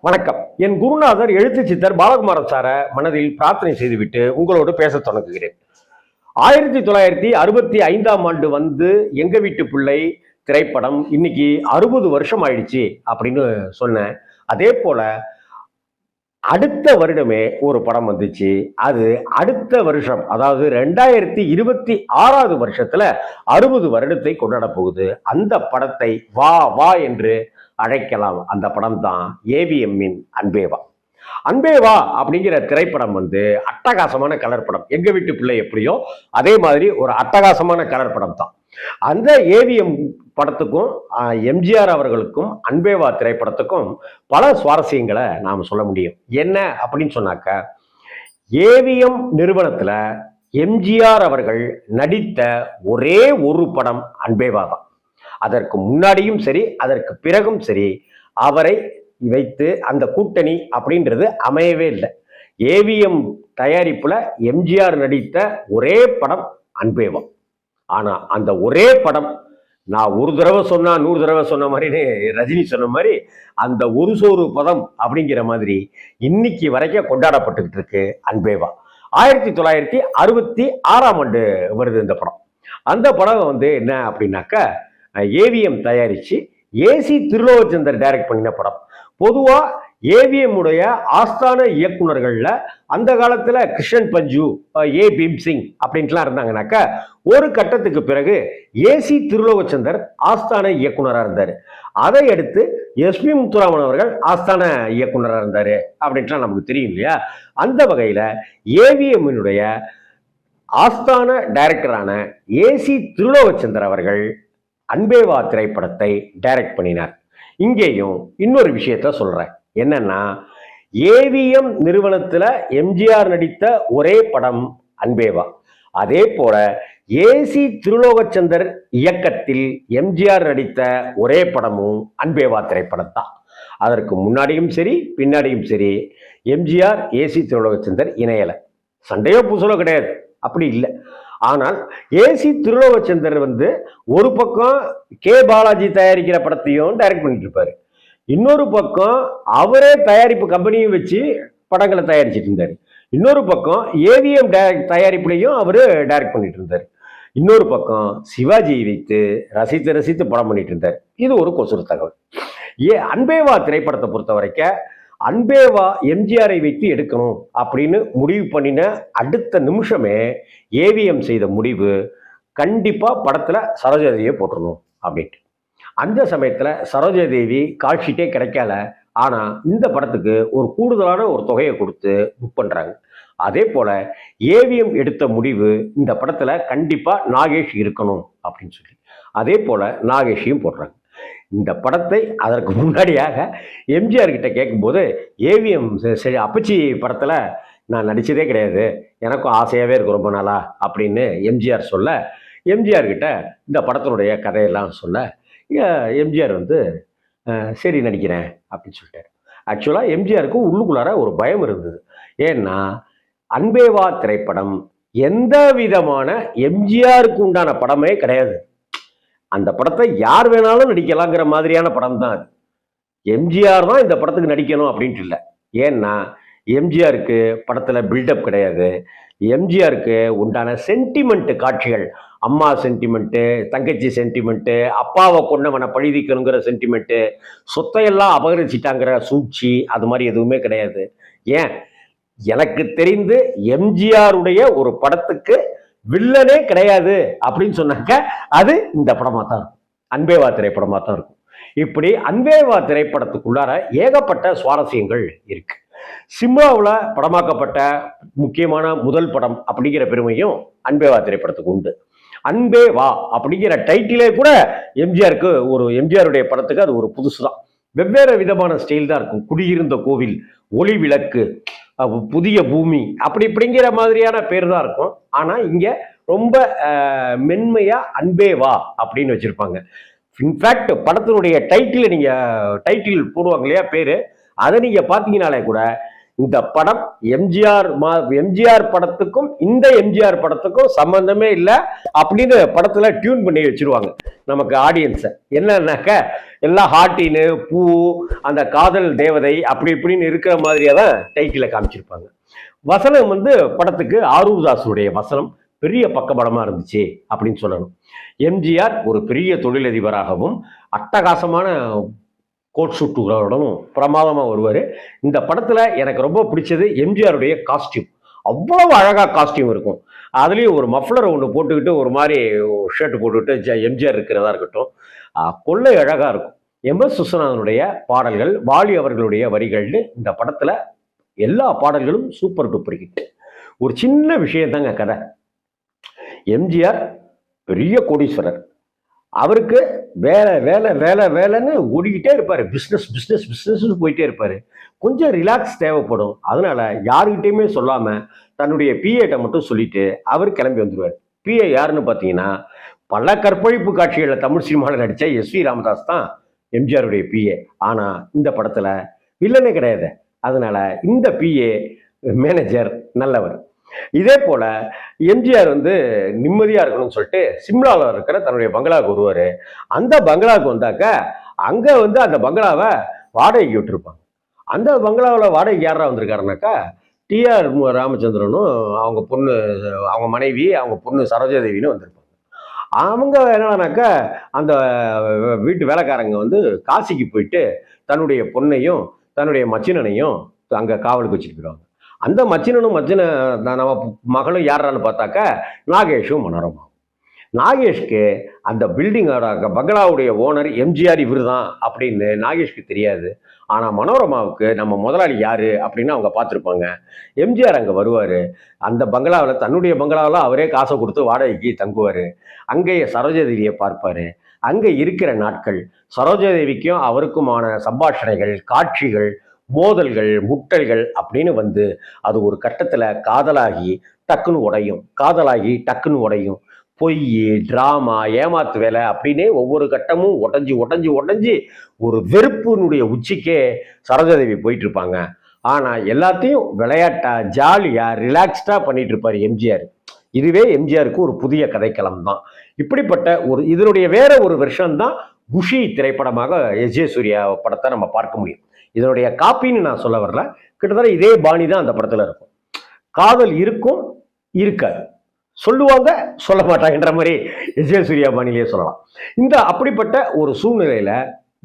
வணக்கம். என் குருநாதர் எழுத்து சித்தர் பாலகுமாரன் சார மனதில் பிரார்த்தனை செய்துவிட்டு உங்களோடு பேச தொடங்குகிறேன். 1965 வந்து எங்க வீட்டு பிள்ளை திரைப்படம் இன்னைக்கு 60 வருஷம் ஆயிடுச்சு அப்படின்னு சொன்னேன். அதே போல அடுத்த வருடமே ஒரு படம் வந்துச்சு. அது அடுத்த வருஷம், அதாவது 2026 வருஷத்துல 60 வருடத்தை கொண்டாட போகுது. அந்த படத்தை வா வா என்று அழைக்கலாம். அந்த படம் தான் ஏவிஎம்மின் அன்பே வா. அன்பே வா அப்படிங்கிற திரைப்படம் வந்து அட்டகாசமான கலர் படம். எங்க வீட்டு பிள்ளை எப்படியோ அதே மாதிரி ஒரு அட்டகாசமான கலர் படம் தான். அந்த ஏவிஎம் படத்துக்கும் எம்ஜிஆர் அவர்களுக்கும் அன்பே வா திரைப்படத்துக்கும் பல சுவாரஸ்யங்களை நாம் சொல்ல முடியும். என்ன அப்படின்னு சொன்னாக்க, ஏவிஎம் நிறுவனத்துல எம்ஜிஆர் அவர்கள் நடித்த ஒரே ஒரு படம் அன்பே வா தான். அதற்கு முன்னாடியும் சரி அதற்கு பிறகும் சரி அவரை வைத்து அந்த கூட்டணி அப்படின்றது அமையவே இல்லை. ஏவிஎம் தயாரிப்புல எம்ஜிஆர் நடித்த ஒரே படம் அன்பே வா. ஆனா அந்த ஒரே படம், நான் ஒரு தடவை சொன்னா 100 தடவை சொன்ன மாதிரி ரஜினி சொன்ன மாதிரி, அந்த ஒரு சோறு பதம் அப்படிங்கிற மாதிரி இன்னைக்கு வரைக்கும் கொண்டாடப்பட்டுக்கிட்டு இருக்கு அன்பே வா. 1966 வருது இந்த படம். அந்த படம் வந்து என்ன அப்படின்னாக்க, ஏவிஎம் தயாரிச்சு ஏசி திருலோகச்சந்தர் டைரக்ட் பண்ணின படம். பொதுவா ஏவிஎம் உடைய ஆஸ்தான இயக்குனர்கள்ல அந்த காலத்துல கிருஷ்ணன் பஞ்சு, ஏ பீம்சிங் அப்படின்ட்டுலாம் இருந்தாங்கனாக்க, ஒரு கட்டத்துக்கு பிறகு ஏசி திருலோகச்சந்தர் ஆஸ்தான இயக்குனராக இருந்தாரு. அதை அடுத்து எஸ்பி முத்துராமன் அவர்கள் ஆஸ்தான இயக்குனராக இருந்தாரு அப்படின்ட்டுலாம் நமக்கு தெரியும் இல்லையா? அந்த வகையில ஏவிஎம்னுடைய ஆஸ்தான டைரக்டரான ஏசி திருலோகச்சந்தர் அவர்கள் அன்பே வா திரைப்படத்தை டைரக்ட் பண்ணினார். இங்கேயும் இன்னொரு விஷயத்த சொல்றேன். என்னன்னா, ஏவிஎம் நிறுவனத்துல எம்ஜிஆர் நடித்த ஒரே படம் அன்பே வா. அதே போல ஏசி திருலோகச்சந்தர் இயக்கத்தில் எம்ஜிஆர் நடித்த ஒரே படமும் அன்பே வா திரைப்படம் தான். அதற்கு முன்னாடியும் சரி பின்னாடியும் சரி எம்ஜிஆர் ஏசி திருலோகச்சந்தர் இணையலை. சண்டையோ பூசலோ கிடையாது, அப்படி இல்லை. ஆனால் ஏசி திருலோகச்சந்தர் வந்து ஒரு பக்கம் கே பாலாஜி தயாரிக்கிற படத்தையும் டைரக்ட் பண்ணிட்டு இருப்பாரு, இன்னொரு பக்கம் அவரே தயாரிப்பு கம்பெனியும் வச்சு படங்களை தயாரிச்சிட்டு இருந்தாரு, இன்னொரு பக்கம் ஏவிஎம் தயாரிப்புலையும் அவரு டைரக்ட் பண்ணிட்டு இருந்தாரு, இன்னொரு பக்கம் சிவாஜியை வைத்து ரசித்து ரசித்து படம் பண்ணிட்டு இருந்தார். இது ஒரு கொசுறு தகவல். அன்பே வா திரைப்படத்தை பொறுத்த வரைக்கும் அன்பே வா எம்ஜிஆரை வைத்து எடுக்கணும் அப்படின்னு முடிவு பண்ணின அடுத்த நிமிஷமே ஏவிஎம் செய்த முடிவு, கண்டிப்பா படத்துல சரோஜாதேவியை போட்டுடணும் அப்படின்ட்டு. அந்த சமயத்துல சரோஜாதேவி கால்ஷீட்டே கிடைக்கல. ஆனா இந்த படத்துக்கு ஒரு கூடுதலான ஒரு தொகையை கொடுத்து புக் பண்றாங்க. அதே போல ஏவிஎம் எடுத்த முடிவு, இந்த படத்துல கண்டிப்பா நாகேஷ் இருக்கணும் அப்படின்னு சொல்லி, அதே போல நாகேஷையும் போடுறாங்க. இந்த படத்தை அதற்கு முன்னாடியாக எம்ஜிஆர் கிட்ட கேட்கும்போது, ஏவிஎம் சரி அப்பச்சி படத்துல நான் நடிச்சதே கிடையாது, எனக்கும் ஆசையாவே இருக்கு ரொம்ப நாளா அப்படின்னு எம்ஜிஆர் சொல்ல, எம்ஜிஆர் கிட்ட இந்த படத்தினுடைய கதையெல்லாம் சொல்ல, எம்ஜிஆர் வந்து சரி நடிக்கிறேன் அப்படின்னு சொல்லிட்டாரு. ஆக்சுவலா எம்ஜிஆருக்கு உள்ளுக்குள்ளார ஒரு பயம் இருந்தது. ஏன்னா அன்பே வா திரைப்படம் எந்த விதமான எம்ஜிஆருக்கு உண்டான படமே கிடையாது. அந்த படத்தை யார் வேணாலும் நடிக்கலாங்கிற மாதிரியான படம் தான் அது. எம்ஜிஆர் தான் இந்த படத்துக்கு நடிக்கணும் அப்படின்ட்டு இல்லை. ஏன்னா எம்ஜிஆருக்கு படத்துல பில்டப் கிடையாது. எம்ஜிஆருக்கு உண்டான சென்டிமெண்ட் காட்சிகள், அம்மா சென்டிமெண்ட்டு, தங்கச்சி சென்டிமெண்ட்டு, அப்பாவை கொண்டவனை பழிதிக்கணுங்கிற சென்டிமெண்ட்டு, சொத்தையெல்லாம் அபகரிச்சிட்டாங்கிற சூழ்ச்சி, அது மாதிரி எதுவுமே கிடையாது. ஏன், எனக்கு தெரிந்து எம்ஜிஆருடைய ஒரு படத்துக்கு வில்லனே கிடையாது அப்படின்னு சொன்னாக்க அது இந்த படமா தான் இருக்கும், அன்பே வா திரைப்படமா தான் இருக்கும். இப்படி அன்பே வா திரைப்படத்துக்குள்ளார ஏகப்பட்ட சுவாரஸ்யங்கள் இருக்கு. சிம்லாவில் படமாக்கப்பட்ட முக்கியமான முதல் படம் அப்படிங்கிற பெருமையும் அன்பே வா திரைப்படத்துக்கு உண்டு. அன்பே வா அப்படிங்கிற டைட்டிலே கூட எம்ஜிஆருக்கு, ஒரு எம்ஜிஆருடைய படத்துக்கு அது ஒரு புதுசு தான். வெவ்வேறு விதமான ஸ்டைல் தான் இருக்கும். குடியிருந்த கோவில், ஒளி விளக்கு, புதிய பூமி, அப்படி இப்படிங்கிற மாதிரியான பேர் தான் இருக்கும். ஆனா இங்க ரொம்ப மென்மையா அன்பே வா அப்படின்னு வச்சிருப்பாங்க. இன்ஃபேக்ட் படத்தினுடைய டைட்டில் போடுவாங்க இல்லையா பேரு, அதை நீங்க பாத்தீங்கன்னாலே கூட இந்த படம் எம்ஜிஆர் படத்துக்கும் இந்த எம்ஜிஆர் படத்துக்கும் சம்பந்தமே இல்லை அப்படின்னு படத்துல டியூன் பண்ணி வச்சிருவாங்க நமக்கு ஆடியன்ஸை. என்னன்னாக்க, எல்லாம் ஹாட்டின்னு பூ, அந்த காதல் தேவதை அப்படி இப்படின்னு இருக்கிற மாதிரியே தான் டைட்டில் காமிச்சிருப்பாங்க. வசனம் வந்து படத்துக்கு ஆரூதாசுடைய வசனம் பெரிய பக்கபலமா இருந்துச்சு அப்படின்னு சொல்லணும். எம்ஜிஆர் ஒரு பெரிய தொழிலதிபராகவும் அட்டகாசமான கோட் சூட்டுகளோடவும் பிரமாதமா வருவார். இந்த படத்துல எனக்கு ரொம்ப பிடிச்சது எம்ஜிஆருடைய காஸ்டியூம். அவ்வளவு அழகா காஸ்டியூம் இருக்கும். அதுலயும் ஒரு மஃப்ளர் ஒன்று போட்டுக்கிட்டு ஒரு மாதிரி ஷர்ட் போட்டுக்கிட்டு எம்ஜிஆர் இருக்கிறதா இருக்கட்டும், கொள்ளை அழகா இருக்கும். எம்.எஸ். விஸ்வநாதனுடைய பாடல்கள், வாலி அவர்களுடைய வரிகள்னு இந்த படத்துல எல்லா பாடல்களும் சூப்பர் டூப்பர் ஹிட். ஒரு சின்ன விஷயம் தாங்க கதை. எம்ஜிஆர் பெரிய கோடீஸ்வரர். அவருக்கு வேலை வேலை வேலை வேலைன்னு ஓடிக்கிட்டே இருப்பாரு. பிஸ்னஸ் பிஸ்னஸ் பிஸ்னஸ் போயிட்டே இருப்பாரு. கொஞ்சம் ரிலாக்ஸ் தேவைப்படும். அதனால யாருக்கிட்டையுமே சொல்லாம தன்னுடைய பிஏட்ட மட்டும் சொல்லிட்டு அவர் கிளம்பி வந்துடுவார். பிஏ யாருன்னு பார்த்தீங்கன்னா, பல கற்பழிப்பு காட்சிகளில் தமிழ் சினிமாவில் நடித்த எஸ்.வி. ராமதாஸ் தான் எம்ஜிஆருடைய பிஏ. ஆனா இந்த படத்துல வில்லனே கிடையாது. அதனால இந்த பிஏ மேனேஜர் நல்லவர். இதே போல எம்ஜிஆர் வந்து நிம்மதியா இருக்கணும்னு சொல்லிட்டு சிம்லாவில் இருக்கிற தன்னுடைய பங்களாவுக்கு வருவாரு. அந்த பங்களாவுக்கு வந்தாக்க அங்க வந்து அந்த பங்களாவை வாடகைக்கு விட்டுருப்பாங்க. அந்த பங்களாவில் வாடகைக்கு யாரா வந்திருக்காருனாக்கா, டி.ஆர். ராமச்சந்திரனும் அவங்க பொண்ணு, அவங்க மனைவி, அவங்க பொண்ணு சரோஜாதேவின்னு வந்திருப்பாங்க. அவங்க என்னன்னாக்கா, அந்த வீட்டு வேலைக்காரங்க வந்து காசிக்கு போயிட்டு தன்னுடைய பொண்ணையும் தன்னுடைய மச்சினனையும் அங்க காவலுக்கு வச்சுட்டு போயிடுவாங்க. அந்த மச்சினனும் நம்ம மகளும் யாரான்னு பார்த்தாக்கா நாகேஷும் மனோரமா. நாகேஷ்க்கு அந்த பில்டிங்கோட பங்களாவுடைய ஓனர் எம்ஜிஆர் இவர் தான் அப்படின்னு நாகேஷ்க்கு தெரியாது. ஆனால் மனோரமாவுக்கு நம்ம முதலாளி யாரு அப்படின்னு அவங்க பார்த்துருப்பாங்க. எம்ஜிஆர் அங்கே வருவார். அந்த பங்களாவில், தன்னுடைய பங்களாவில் அவரே காசை கொடுத்து வாடகைக்கு தங்குவார். அங்கேயே சரோஜாதேவியை பார்ப்பார். அங்கே இருக்கிற நாட்கள் சரோஜாதேவிக்கும் அவருக்குமான சம்பாஷணைகள், காட்சிகள், மோதல்கள், முட்டல்கள் அப்படின்னு வந்து அது ஒரு கட்டத்தில் காதலாகி டக்குன்னு உடையும், காதலாகி டக்குன்னு உடையும். பொய், டிராமா, ஏமாத்து வேலை அப்படின்னே ஒவ்வொரு கட்டமும் உடஞ்சி உடஞ்சி உடஞ்சி ஒரு வெறுப்பினுடைய உச்சிக்கே சரோஜாதேவி போயிட்டு இருப்பாங்க. ஆனால் எல்லாத்தையும் விளையாட்டா, ஜாலியா, ரிலாக்ஸ்டா பண்ணிட்டு இருப்பார் எம்ஜிஆர். இதுவே எம்ஜிஆருக்கு ஒரு புதிய கதைக்களம் தான். இப்படிப்பட்ட ஒரு இதனுடைய வேற ஒரு வெர்ஷன் தான் குஷி திரைப்படமாக எஸ்.ஜே. சூர்யா படத்தை நம்ம பார்க்க முடியும். இதனுடைய காப்பின்னு நான் சொல்ல வரல, கிட்டத்தட்ட இதே பாணி தான் அந்த படத்துல இருக்கும். காதல் இருக்கும், இருக்காது, சொல்லுவாங்க, சொல்ல மாட்டாங்கன்ற மாதிரி எஸ்.ஜே. சூர்யா பாணிலேயே சொல்லலாம். இந்த அப்படிப்பட்ட ஒரு சூழ்நிலையில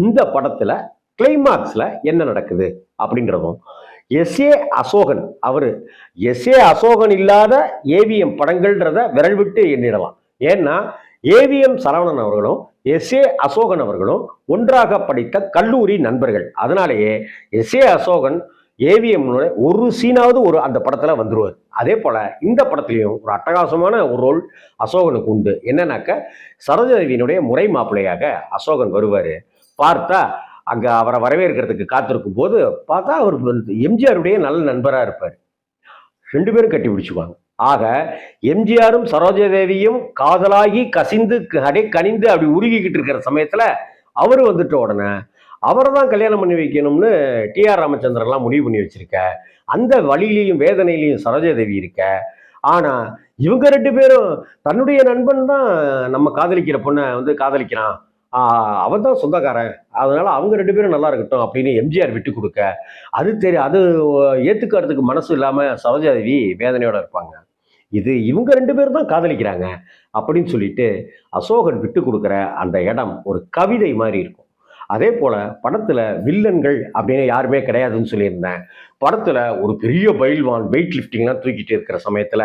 இந்த படத்துல கிளைமாக்ஸ்ல என்ன நடக்குது அப்படின்றதும், எஸ்.ஏ. அசோகன் அவரு எஸ்.ஏ. அசோகன் இல்லாத ஏவிஎம் படங்கள்ன்றத விரல் விட்டு எண்ணிடலாம். ஏன்னா ஏவிஎம் சரவணன் அவர்களும் எஸ்.ஏ. அசோகன் அவர்களும் ஒன்றாக படித்த கல்லூரி நண்பர்கள். அதனாலேயே எஸ்.ஏ. அசோகன் ஏவிஎம் ஒரு சீனாவது ஒரு அந்த படத்துல வந்துருவார். அதே போல இந்த படத்திலையும் ஒரு அட்டகாசமான ஒரு ரோல் அசோகனுக்கு உண்டு. என்னன்னாக்க, சரோஜாதேவியினுடைய முறை மாப்பிள்ளையாக அசோகன் வருவாரு. பார்த்தா அங்க அவரை வரவேற்கிறதுக்கு காத்திருக்கும் போது பார்த்தா அவர் எம்ஜிஆருடைய நல்ல நண்பரா இருப்பார். 2 பேரும் கட்டி பிடிச்சுக்குவாங்க. ஆக எம்ஜிஆரும் சரோஜாதேவியும் காதலாகி கசிந்து கனிந்து அப்படி உருகிக்கிட்டு இருக்கிற சமயத்துல அவரு வந்துட்ட உடனே அவரை தான் கல்யாணம் பண்ணி வைக்கணும்னு டி.ஆர். ராமச்சந்திரன்லாம் முடிவு பண்ணி வச்சிருக்க. அந்த வழியிலையும் வேதனையிலையும் சரோஜாதேவி இருக்க. ஆனா இவங்க 2 பேரும் தன்னுடைய நண்பன் தான் நம்ம காதலிக்கிற பொண்ணை வந்து காதலிக்கிறான், அவன் தான் சொந்தக்காரன், அதனால அவங்க 2 பேரும் நல்லா இருக்கட்டும் அப்படின்னு எம்ஜிஆர் விட்டு கொடுக்க, அது ஏத்துக்கிறதுக்கு மனசு இல்லாம சரோஜாதேவி வேதனையோட இருப்பாங்க. இது இவங்க 2 பேரும் தான் காதலிக்கிறாங்க அப்படின்னு சொல்லிட்டு அசோகன் விட்டு கொடுக்குற அந்த இடம் ஒரு கவிதை மாதிரி இருக்கும். அதே போல படத்துல வில்லன்கள் அப்படின்னு யாருமே கிடையாதுன்னு சொல்லியிருந்தேன். படத்துல ஒரு பெரிய பைல்வான் வெயிட் லிஃப்டிங்லாம் தூக்கிட்டு இருக்கிற சமயத்துல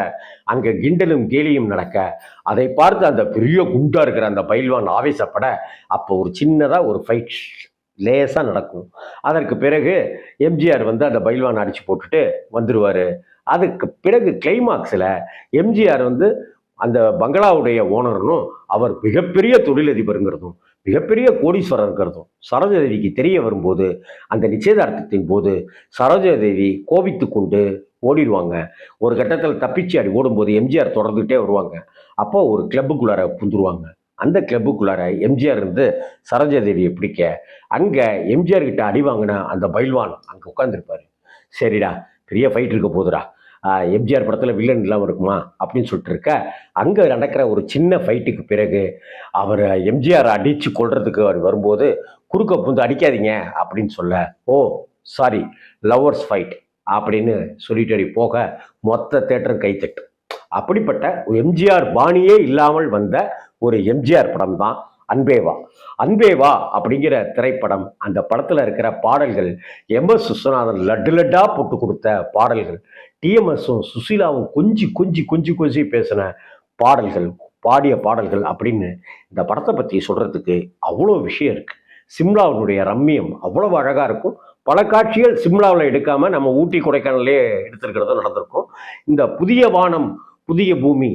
அங்க கிண்டலும் கேலியும் நடக்க, அதை பார்த்து அந்த பெரிய குண்டா இருக்கிற அந்த பைல்வான் ஆவேசப்பட, அப்போ ஒரு சின்னதா ஒரு ஃபைட் லேசா நடக்கும். அதற்கு பிறகு எம்ஜிஆர் வந்து அந்த பைல்வான் அடிச்சு போட்டுட்டு வந்துருவாரு. அதுக்கு பிறகு கிளைமாக்ஸ்ல எம்ஜிஆர் வந்து அந்த பங்களாவுடைய ஓனர்னும் அவர் மிகப்பெரிய தொழிலதிபருங்கிறதும் மிகப்பெரிய கோடீஸ்வரருங்கிறதும் சரோஜாதேவிக்கு தெரிய வரும்போது, அந்த நிச்சயதார்த்தத்தின் போது சரோஜாதேவி கோபித்து கொண்டு ஓடிடுவாங்க. ஒரு கட்டத்தில் தப்பிச்சு அடி ஓடும்போது எம்ஜிஆர் தொடர்ந்துகிட்டே வருவாங்க. அப்போ ஒரு கிளப்புக்குள்ளார புந்துருவாங்க. அந்த கிளப்புக்குள்ளார எம்ஜிஆர் இருந்து சரோஜாதேவியை பிடிக்க, அங்க எம்ஜிஆர் கிட்ட அடி வாங்கின அந்த பைல்வான் அங்க உட்காந்துருப்பாரு. சரிடா, பெரிய ஃபைட் இருக்க போதுடா, எம்ஜிஆர் படத்தில் வில்லன் இல்லாமல் இருக்குமா அப்படின்னு சொல்லிட்டு இருக்க, அங்கே நடக்கிற ஒரு சின்ன ஃபைட்டுக்கு பிறகு அவர் எம்ஜிஆர் அடித்து கொள்றதுக்கு அவர் வரும்போது குறுக்க புந்து அடிக்காதீங்க அப்படின்னு சொல்ல, ஓ சாரி, லவ்வர்ஸ் ஃபைட் அப்படின்னு சொல்லிட்டு போக மொத்த தேட்டரும் கைத்தட்டு. அப்படிப்பட்ட எம்ஜிஆர் பாணியே இல்லாமல் வந்த ஒரு எம்ஜிஆர் படம் தான் அன்பே வா. அன்பே வா அப்படிங்கிற திரைப்படம். அந்த படத்துல இருக்கிற பாடல்கள் எம்.எஸ். விஸ்வநாதன் லட்டு லட்டா போட்டு கொடுத்த பாடல்கள், டிஎம்எஸும் சுசீலாவும் கொஞ்சி கொஞ்சி கொஞ்சி கொஞ்சி பேசின பாடல்கள், பாடிய பாடல்கள் அப்படின்னு இந்த படத்தை பற்றி சொல்றதுக்கு அவ்வளோ விஷயம் இருக்கு. சிம்லாவினுடைய ரம்மியம் அவ்வளவு அழகா இருக்கும். பல காட்சிகள் சிம்லாவில் எடுக்காம நம்ம ஊட்டி கொடைக்கானலே எடுத்திருக்கிறதும் நடந்திருக்கும். இந்த புதிய வானம் புதிய பூமி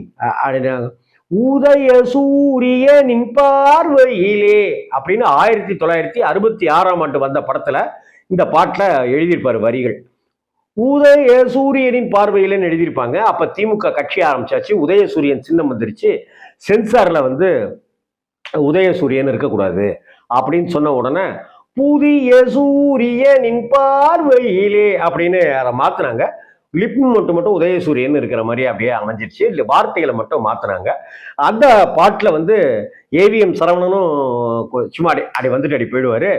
உதய சூரியனின் பார்வையிலே அப்படின்னு 1966 வந்த படத்துல இந்த பாட்டுல எழுதியிருப்பாரு வரிகள். உதய சூரியனின் பார்வையிலன்னு எழுதியிருப்பாங்க. அப்ப திமுக கட்சி ஆரம்பிச்சாச்சு. உதயசூரியன் சின்னம் வந்துருச்சு. சென்சார்ல உதயசூரியன் இருக்கக்கூடாது அப்படின்னு சொன்ன உடனே புதிய சூரியனின் பார்வையிலே அப்படின்னு அதை மாத்தினாங்க. லிப் மட்டும் உதயசூரியன் இருக்கிற மாதிரி அப்படியே அமைஞ்சிருச்சு. இல்லை, வார்த்தைகளை மட்டும் மாத்தினாங்க. அந்த பாட்டில் ஏவிஎம் சரவணனும் சும்மா அடி வந்துட்டு அடி போயிடுவாரு.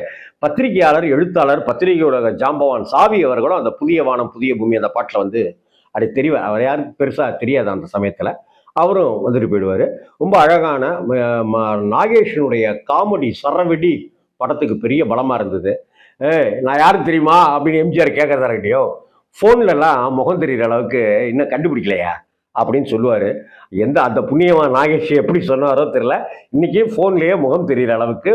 பத்திரிகையாளர், எழுத்தாளர், பத்திரிகையோட ஜாம்பவான் சாவி அவர்களும் அந்த புதிய வானம் புதிய பூமி அந்த பாட்டில் அப்படி தெரிவார். அவர் யாருக்கு பெருசா தெரியாது அந்த சமயத்துல. அவரும் வந்துட்டு போயிடுவாரு. ரொம்ப அழகான நாகேஷனுடைய காமெடி சரவெடி படத்துக்கு பெரிய பலமா இருந்தது. நான் யாருக்கு தெரியுமா அப்படின்னு எம்ஜிஆர் கேட்கறதா இருக்கட்டையோ, ஃபோன்லலாம் முகம் தெரிகிற அளவுக்கு இன்னும் கண்டுபிடிக்கலையா அப்படின்னு சொல்லுவார். அந்த புண்ணியமாக நாகேஷ் எப்படி சொன்னாரோ தெரியல, இன்னைக்கு ஃபோன்லேயே முகம் தெரிகிற அளவுக்கு,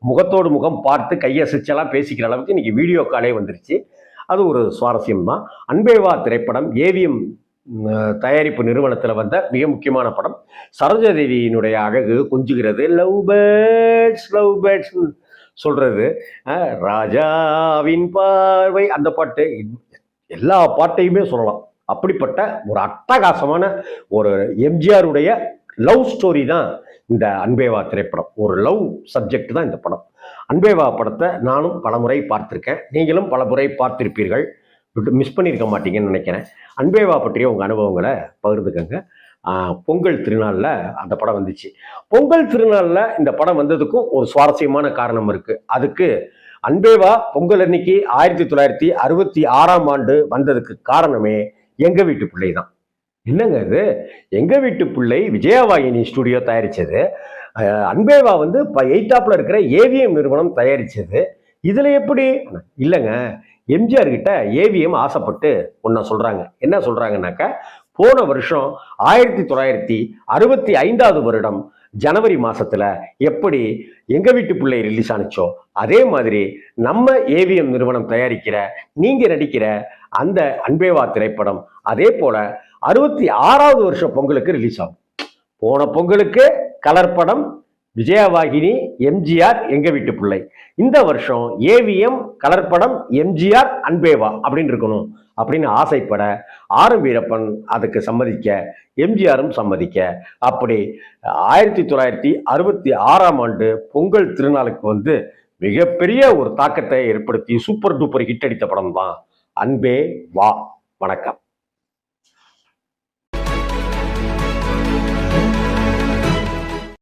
முகத்தோடு முகம் பார்த்து கையசைச்செல்லாம் பேசிக்கிற அளவுக்கு இன்னைக்கு வீடியோ காலே வந்துருச்சு. அது ஒரு சுவாரஸ்யம் தான். அன்பே வா திரைப்படம் ஏவிஎம் தயாரிப்பு நிறுவனத்தில் வந்த மிக முக்கியமான படம். சரோஜாதேவியினுடைய அழகு கொஞ்சுகிறது, லவ் பேர்ட்ஸ் சொல்றது, ராஜாவின் பார்வை, அந்த பாட்டு, எல்லா பாட்டையுமே சொல்லலாம். அப்படிப்பட்ட ஒரு அட்டகாசமான ஒரு எம்ஜிஆருடைய லவ் ஸ்டோரி தான் இந்த அன்பேவா திரைப்படம். ஒரு லவ் சப்ஜெக்ட் தான் இந்த படம். அன்பேவா படத்தை நானும் பலமுறை பார்த்திருக்கேன், நீங்களும் பல முறை பார்த்திருப்பீர்கள், மிஸ் பண்ணியிருக்க மாட்டீங்கன்னு நினைக்கிறேன். அன்பேவா பற்றிய உங்கள் அனுபவங்களை பகிர்ந்துக்கங்க. பொங்கல் திருநாளில் அந்த படம் வந்துச்சு. பொங்கல் திருநாளில் இந்த படம் வந்ததுக்கும் ஒரு சுவாரஸ்யமான காரணம் இருக்கு. அதுக்கு அன்பேவா பொங்கல் அன்னைக்கு 1966 வந்ததுக்கு காரணமே எங்க வீட்டு பிள்ளை தான். என்னங்க இது, எங்க வீட்டு பிள்ளை விஜயவாகினி ஸ்டுடியோ தயாரிச்சது, அன்பேவா எய்தாப்ல இருக்கிற ஏவிஎம் நிறுவனம் தயாரிச்சது. இதுல எப்படி இல்லைங்க, எம்ஜிஆர் கிட்ட ஏவிஎம் ஆசைப்பட்டு ஒன்ன சொல்றாங்க. என்ன சொல்றாங்கன்னாக்க, போன வருஷம் 1965 ஜனவரி மாசத்துல எப்படி எங்க வீட்டு பிள்ளை ரிலீஸ் ஆனிச்சோ, அதே மாதிரி நம்ம ஏவிஎம் நிறுவனம் தயாரிக்கிற, நீங்க நடிக்கிற அந்த அன்பேவா திரைப்படம் அதே போல 66வது வருஷம் பொங்கலுக்கு ரிலீஸ் ஆகும். போன பொங்கலுக்கு கலர் படம் விஜயவாகினி, எம்ஜிஆர், எங்க வீட்டு பிள்ளை. இந்த வருஷம் ஏவிஎம் கலர் படம் எம்ஜிஆர் அன்பேவா அப்படின்னு இருக்கணும் அப்படின்னு ஆசைப்பட ஆர்.எம். வீரப்பன் அதுக்கு சம்மதிக்க, எம்ஜிஆரும் சம்மதிக்க, அப்படி 1966 பொங்கல் திருநாளுக்கு மிகப்பெரிய ஒரு தாக்கத்தை ஏற்படுத்தி சூப்பர் டூப்பர் ஹிட் அடித்த படம் தான் அன்பே வா. வணக்கம்.